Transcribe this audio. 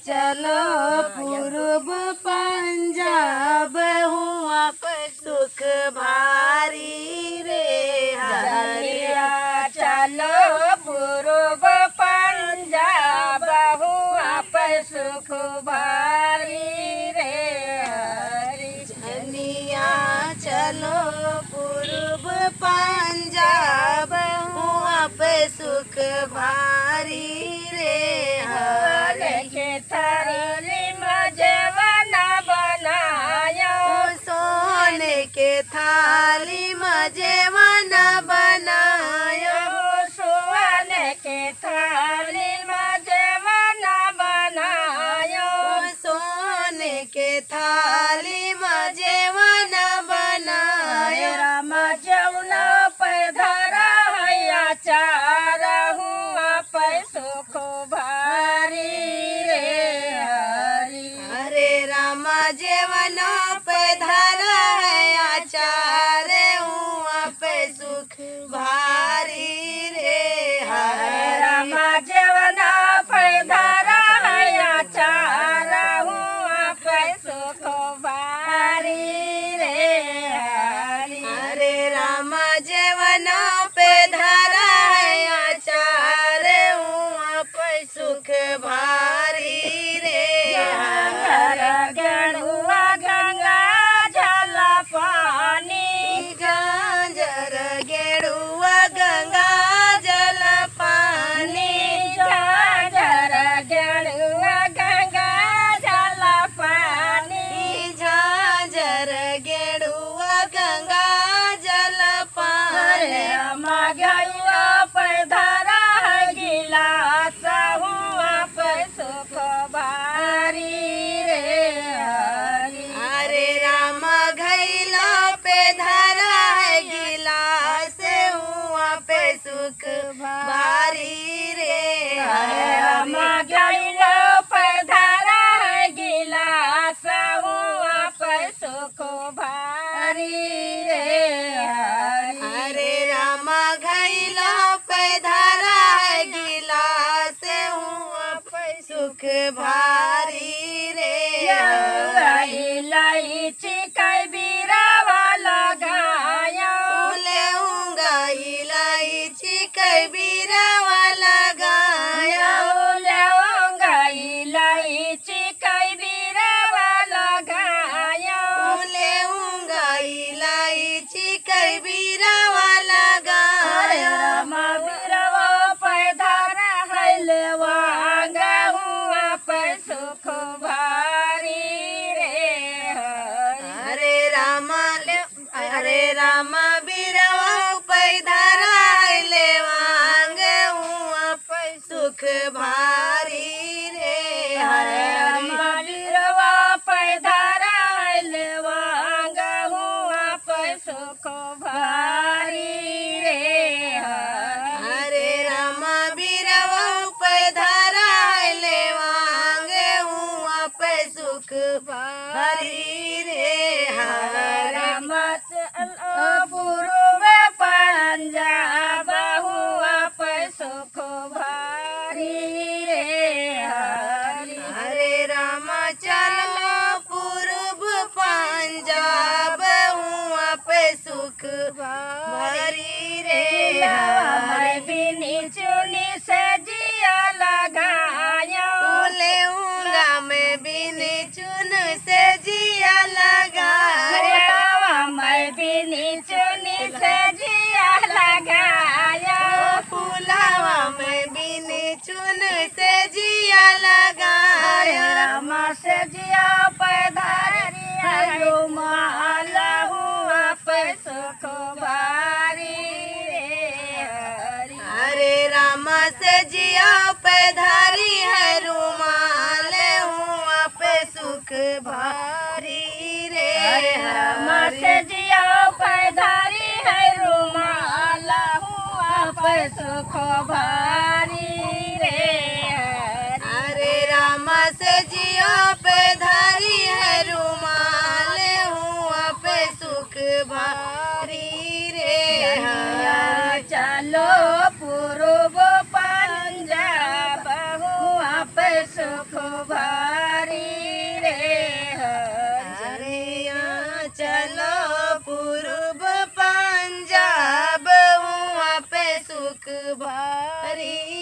चलो पूर्व पंजाब हुआ पर सुख भारी रे हरिया। चलो पूर्व पंजाब हुआ पर सुख भारी रे हरि। जनिया चलो पूर्व पंजाब हुआ पर सुख भारी रे हरि। के थाली में जेवना बनायो सोने के थाली में जेवन बनायो। सोने के थाली में जेवना बनायो सोने के थाली में जेवन बनायो। राम जमुना पर धरा हैया चार हुआ पर सुख भारी रे हरि। हरे राम जेवन पे धरा है आचार हुआ पे सुख भारी रे हरे। राम जवना पर धरा हैया चार हुआ पर सुख भारी रे हरि। हरे राम जेवन पे धरा है आचार हुआ पे सुख भारी रे हरे। गरुआ गंगा जल पानी गाजर गेरुआ गंगा जल पानी। झाझर गरुआ गंगा जल पानी झाझर गेरुआ गंगा जल पानी। गैया पर धरा है गिलास हुआ पर सुख भारी रे हरि। हरे राम घैला पे धरा है गिलास हुआ पे सुख भारी रे राम हरे। गैया पर धरा है गिलास हुआ पर सुख भारी रे हरि। हरे राम घैला पे धरा है गिलास हुआ पे सुख भारी रे हरे। इलायची कई बीरावा लगाया लेऊंगा इलायची कबीरा वाला गाया। लेऊंगा इलायची कई बीरावा लगाया लेऊंगा इलायची कबीरा वाला गाया। राम बीरवा पर धरा है लेवांगा हुआ पर सुख भारी रे हरि। हरे राम बीरवा पे धरा है लेवांग हुआ पे सुख भारी रे हरे। बीरवा पर धरा है लेवांगा हुआ पर सुख भारी रे हरि। हरे राम बीरवा पे धरा है लेवांग हुआ पे सुख भारी रे हरे। राम चलो पूर्व पंजाब हुआ पर सुख भारी रे हरि। हरे राम चलो पूर्व पंजाब हुआ पे सुख भारी रे हरे। मैं बिनी चुनी से जिया लगाया लेऊंगा मैं बिन चुन से जिया लगाया। मैं बिनी चुनी से जिया लगाया फुलावा मैं बिन चुन से जिया लगाया। राम से जिया पधारी है माला हुआ पर सुख भारी रे हरि। हरे राम से जिया पे धारी है रुमाल हुआ पे सुख भारी रे राम हरे। से जिया पधारी है रुमाला हुआ पर सुख भारी रे हरि। हरे राम से जिया पे धारी है रुमाल हुआ पे सुख भारी रे हरे। चलो पूर्व पंजाब हुआ पर सुख भारी। भारी